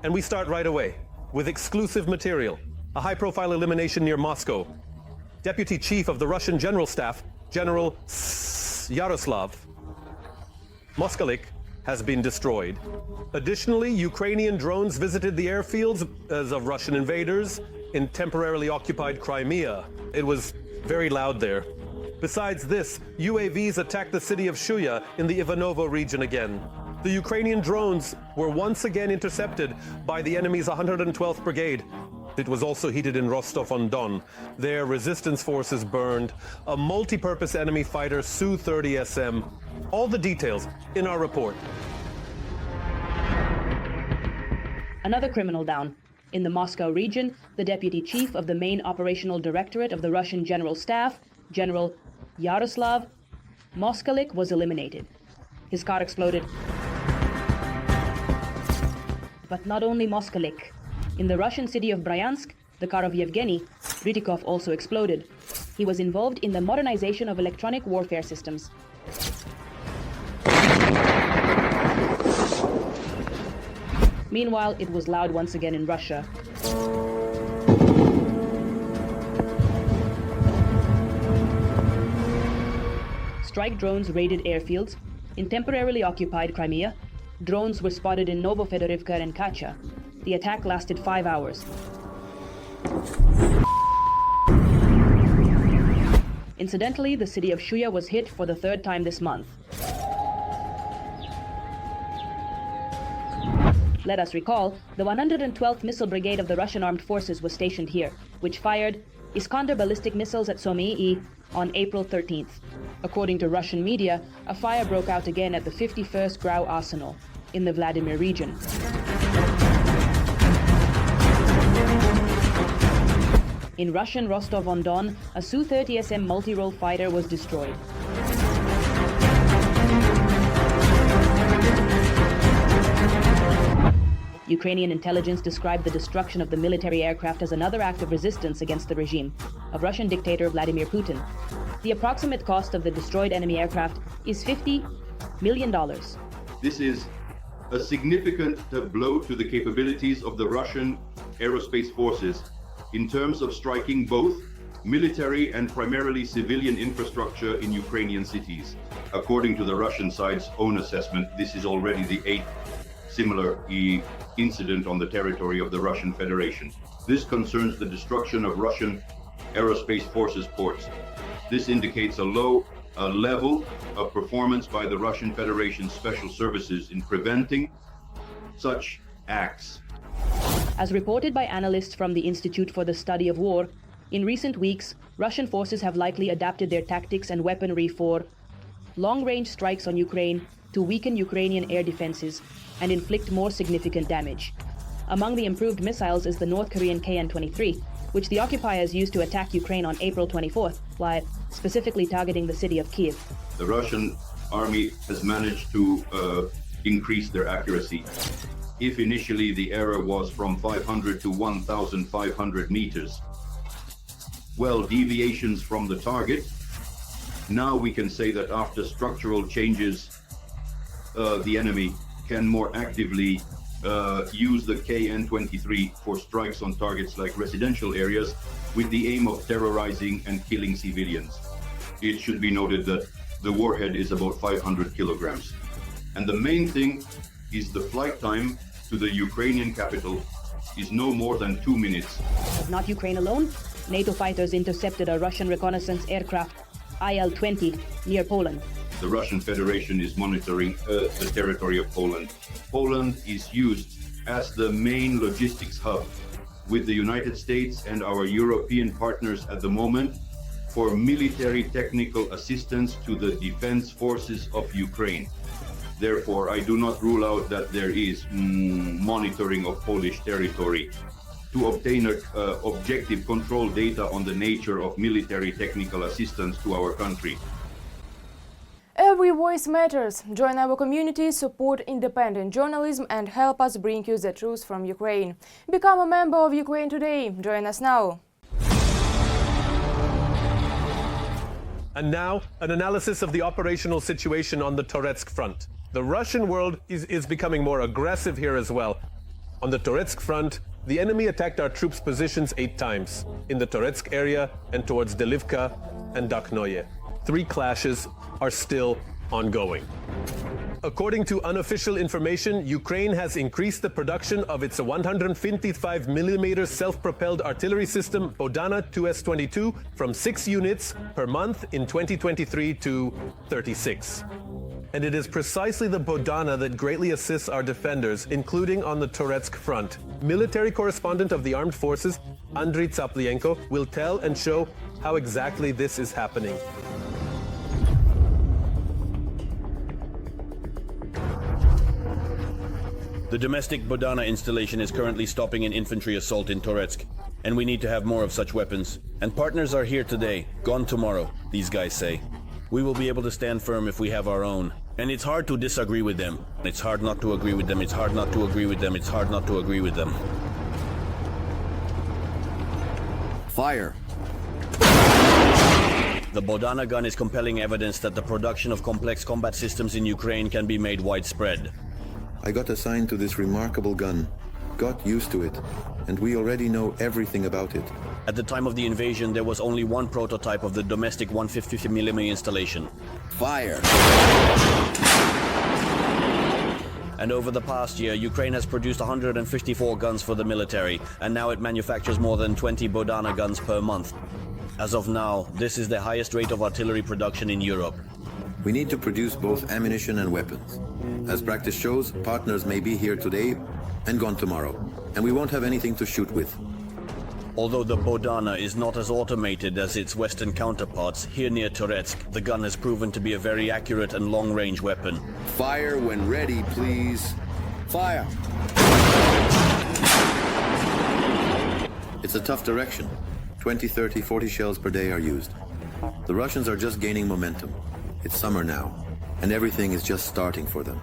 And we start right away with exclusive material, a high-profile elimination near Moscow. Deputy Chief of the Russian General Staff, General Yaroslav Moskalik, has been destroyed. Additionally, Ukrainian drones visited the airfields of Russian invaders in temporarily occupied Crimea. It was very loud there. Besides this, UAVs attacked the city of Shuya in the Ivanovo region again. The Ukrainian drones were once again intercepted by the enemy's 112th Brigade. It was also heated in Rostov-on-Don. Their resistance forces burned a multi-purpose enemy fighter Su-30SM. All the details in our report. Another criminal down. In the Moscow region, the deputy chief of the main operational directorate of the Russian General Staff, General Yaroslav Moskalik, was eliminated. His car exploded. But not only Moskalik. In the Russian city of Bryansk, the car of Yevgeny Rytikov also exploded. He was involved in the modernization of electronic warfare systems. Meanwhile, it was loud once again in Russia. Strike drones raided airfields. In temporarily occupied Crimea, drones were spotted in Novofedorivka and Kacha. The attack lasted 5 hours. Incidentally, the city of Shuya was hit for the 3rd time this month. Let us recall, the 112th Missile Brigade of the Russian Armed Forces was stationed here, which fired Iskander ballistic missiles at Somii on April 13th. According to Russian media, a fire broke out again at the 51st Grau Arsenal in the Vladimir region. In Russian Rostov-on-Don, a Su-30SM multi-role fighter was destroyed. Ukrainian intelligence described the destruction of the military aircraft as another act of resistance against the regime of Russian dictator Vladimir Putin. The approximate cost of the destroyed enemy aircraft is $50 million. This is a significant blow to the capabilities of the Russian aerospace forces in terms of striking both military and primarily civilian infrastructure in Ukrainian cities. According to the Russian side's own assessment, this is already the 8th similar incident on the territory of the Russian Federation. This concerns the destruction of Russian aerospace forces ports. This indicates a low level of performance by the Russian Federation's special services in preventing such acts. As reported by analysts from the Institute for the Study of War, in recent weeks, Russian forces have likely adapted their tactics and weaponry for long-range strikes on Ukraine to weaken Ukrainian air defenses and inflict more significant damage. Among the improved missiles is the North Korean KN-23, which the occupiers used to attack Ukraine on April 24th, while specifically targeting the city of Kyiv. The Russian army has managed to increase their accuracy. If initially the error was from 500 to 1,500 meters, well, deviations from the target, now we can say that after structural changes, the enemy can more actively use the KN-23 for strikes on targets like residential areas with the aim of terrorizing and killing civilians. It should be noted that the warhead is about 500 kilograms. And the main thing is the flight time to the Ukrainian capital is no more than 2 minutes. Not Ukraine alone. NATO fighters intercepted a Russian reconnaissance aircraft, IL-20, near Poland. The Russian Federation is monitoring the territory of Poland. Poland is used as the main logistics hub with the United States and our European partners at the moment for military technical assistance to the defense forces of Ukraine. Therefore, I do not rule out that there is monitoring of Polish territory to obtain objective control data on the nature of military technical assistance to our country. Every voice matters. Join our community, support independent journalism and help us bring you the truth from Ukraine. Become a member of Ukraine Today. Join us now. And now, an analysis of the operational situation on the Toretsk front. The Russian world is becoming more aggressive here as well. On the Toretsk front, the enemy attacked our troops' positions 8 times, in the Toretsk area and towards Delivka and Daknoye. 3 clashes are still ongoing. According to unofficial information, Ukraine has increased the production of its 155mm self-propelled artillery system Bodana 2S22 from 6 units per month in 2023 to 36. And it is precisely the Bodana that greatly assists our defenders, including on the Toretsk front. Military correspondent of the armed forces, Andriy Tsaplienko, will tell and show how exactly this is happening. The domestic Bodana installation is currently stopping an infantry assault in Toretsk, and we need to have more of such weapons. And partners are here today, gone tomorrow, these guys say. We will be able to stand firm if we have our own. And it's hard to disagree with them. It's hard not to agree with them. It's hard not to agree with them. It's hard not to agree with them. Fire! The Bodana gun is compelling evidence that the production of complex combat systems in Ukraine can be made widespread. I got assigned to this remarkable gun, got used to it, and we already know everything about it. At the time of the invasion, there was only one prototype of the domestic 150mm installation. Fire! And over the past year, Ukraine has produced 154 guns for the military, and now it manufactures more than 20 Bodana guns per month. As of now, this is the highest rate of artillery production in Europe. We need to produce both ammunition and weapons. As practice shows, partners may be here today and gone tomorrow, and we won't have anything to shoot with. Although the Bodana is not as automated as its Western counterparts, here near Toretsk, the gun has proven to be a very accurate and long-range weapon. Fire when ready, please. Fire! It's a tough direction. 20, 30, 40 shells per day are used. The Russians are just gaining momentum. It's summer now, and everything is just starting for them.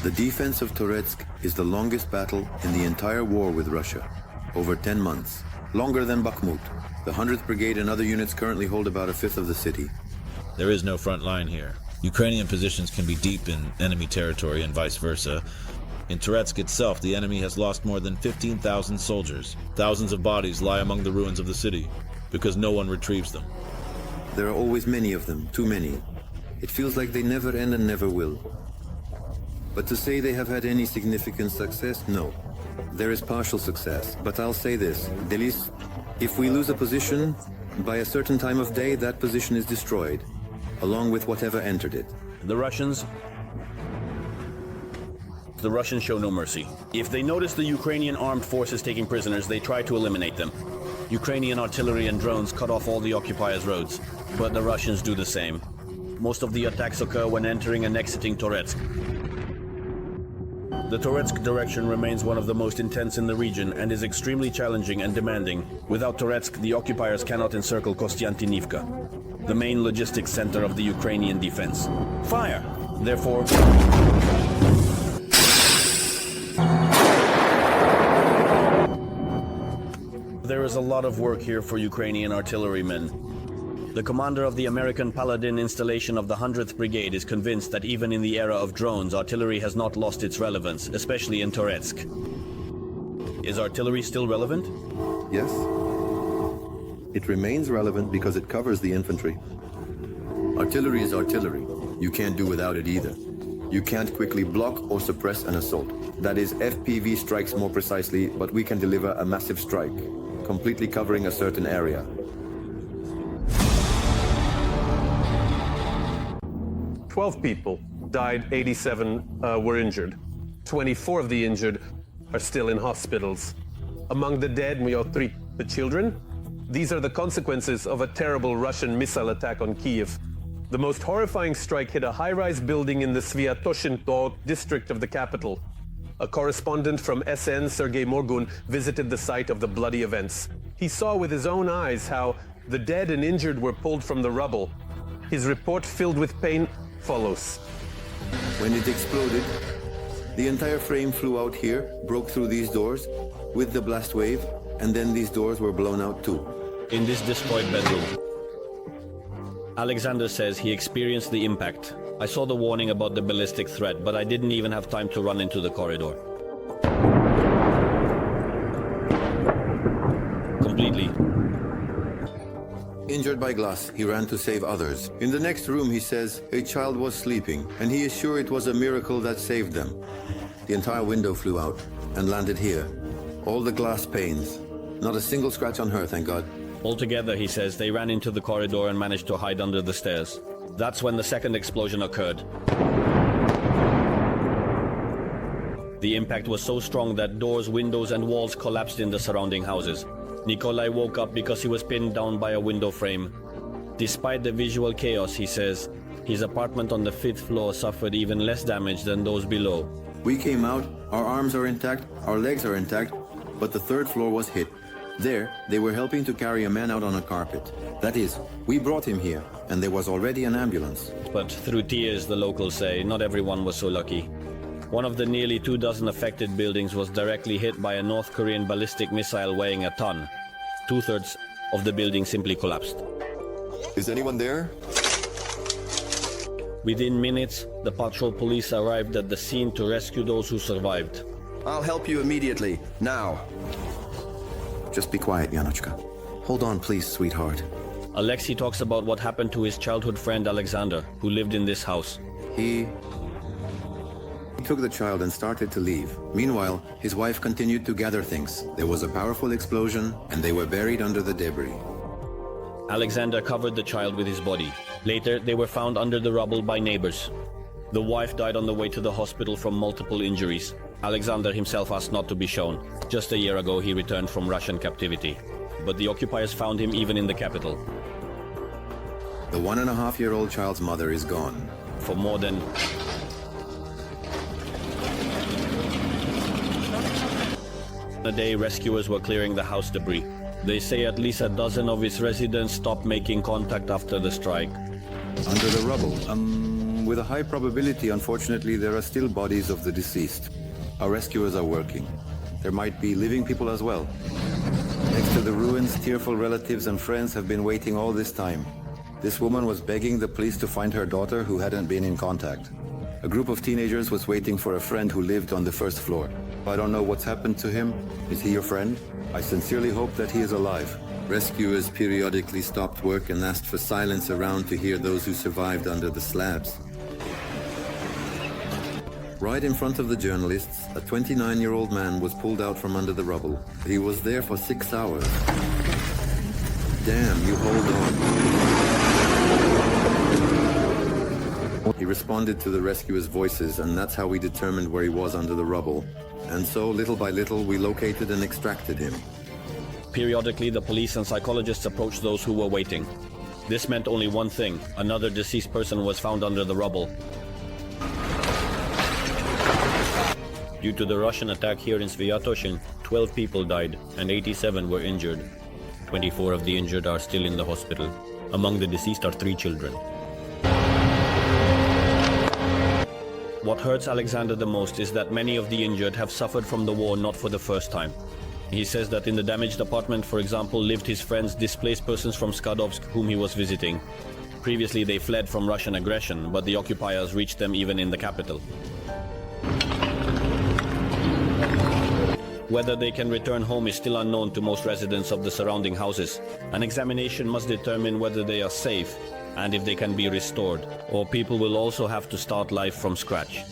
The defense of Toretsk is the longest battle in the entire war with Russia, over 10 months, longer than Bakhmut. The 100th Brigade and other units currently hold about 1/5 of the city. There is no front line here. Ukrainian positions can be deep in enemy territory and vice versa. In Toretsk itself, the enemy has lost more than 15,000 soldiers. Thousands of bodies lie among the ruins of the city, because no one retrieves them. There are always many of them, too many. It feels like they never end and never will. But to say they have had any significant success, no. There is partial success, but I'll say this, Delis, if we lose a position, by a certain time of day, that position is destroyed, along with whatever entered it. The Russians show no mercy. If they notice the Ukrainian armed forces taking prisoners, they try to eliminate them. Ukrainian artillery and drones cut off all the occupiers' roads, but the Russians do the same. Most of the attacks occur when entering and exiting Toretsk. The Toretsk direction remains one of the most intense in the region and is extremely challenging and demanding. Without Toretsk, the occupiers cannot encircle Kostiantynivka, the main logistics center of the Ukrainian defense. Fire! Therefore, there is a lot of work here for Ukrainian artillerymen. The commander of the American Paladin installation of the 100th Brigade is convinced that even in the era of drones, artillery has not lost its relevance, especially in Toretsk. Is artillery still relevant? Yes. It remains relevant because it covers the infantry. Artillery is artillery. You can't do without it either. You can't quickly block or suppress an assault. That is, FPV strikes more precisely, but we can deliver a massive strike, completely covering a certain area. 12 people died, 87 were injured. 24 of the injured are still in hospitals. Among the dead, we have 3 the children. These are the consequences of a terrible Russian missile attack on Kyiv. The most horrifying strike hit a high-rise building in the Sviatoshinto district of the capital. A correspondent from SN, Sergei Morgun, visited the site of the bloody events. He saw with his own eyes how the dead and injured were pulled from the rubble. His report, filled with pain, follows. When it exploded, the entire frame flew out here, broke through these doors with the blast wave, and then these doors were blown out too. In this destroyed bedroom, Alexander says he experienced the impact. I saw the warning about the ballistic threat, but I didn't even have time to run into the corridor. Completely. Injured by glass, he ran to save others. In the next room, he says, a child was sleeping, and he is sure it was a miracle that saved them. The entire window flew out and landed here. All the glass panes. Not a single scratch on her, thank God. Altogether, he says, they ran into the corridor and managed to hide under the stairs. That's when the second explosion occurred. The impact was so strong that doors, windows, and walls collapsed in the surrounding houses. Nikolai woke up because he was pinned down by a window frame. Despite the visual chaos, he says, his apartment on the 5th floor suffered even less damage than those below. We came out, our arms are intact, our legs are intact, but the 3rd floor was hit. There, they were helping to carry a man out on a carpet. That is, we brought him here, and there was already an ambulance. But through tears, the locals say, not everyone was so lucky. One of the nearly 24 affected buildings was directly hit by a North Korean ballistic missile weighing a ton. 2/3 of the building simply collapsed. Is anyone there? Within minutes, the patrol police arrived at the scene to rescue those who survived. I'll help you immediately. Now. Just be quiet, Yanochka. Hold on, please, sweetheart. Alexei talks about what happened to his childhood friend Alexander, who lived in this house. He took the child and started to leave. Meanwhile, his wife continued to gather things. There was a powerful explosion, and they were buried under the debris. Alexander covered the child with his body. Later, they were found under the rubble by neighbors. The wife died on the way to the hospital from multiple injuries. Alexander himself asked not to be shown. Just a year ago, he returned from Russian captivity. But the occupiers found him even in the capital. The 1.5-year-old child's mother is gone. For more than a day, rescuers were clearing the house debris. They say at least a dozen of its residents stopped making contact after the strike. Under the rubble. With a high probability, unfortunately, there are still bodies of the deceased. Our rescuers are working. There might be living people as well. Next to the ruins, tearful relatives and friends have been waiting all this time. This woman was begging the police to find her daughter who hadn't been in contact. A group of teenagers was waiting for a friend who lived on the 1st floor. I don't know what's happened to him. Is he your friend? I sincerely hope that he is alive. Rescuers periodically stopped work and asked for silence around to hear those who survived under the slabs. Right in front of the journalists, a 29-year-old man was pulled out from under the rubble. He was there for 6 hours. Damn, you hold on. He responded to the rescuers' voices, and that's how we determined where he was under the rubble. And so, little by little, we located and extracted him. Periodically, the police and psychologists approached those who were waiting. This meant only one thing: another deceased person was found under the rubble. Due to the Russian attack here in Sviatoshin, 12 people died and 87 were injured. 24 of the injured are still in the hospital. Among the deceased are 3 children. What hurts Alexander the most is that many of the injured have suffered from the war not for the first time. He says that in the damaged apartment, for example, lived his friends, displaced persons from Skadovsk, whom he was visiting. Previously, they fled from Russian aggression, but the occupiers reached them even in the capital. Whether they can return home is still unknown to most residents of the surrounding houses. An examination must determine whether they are safe and if they can be restored, or people will also have to start life from scratch.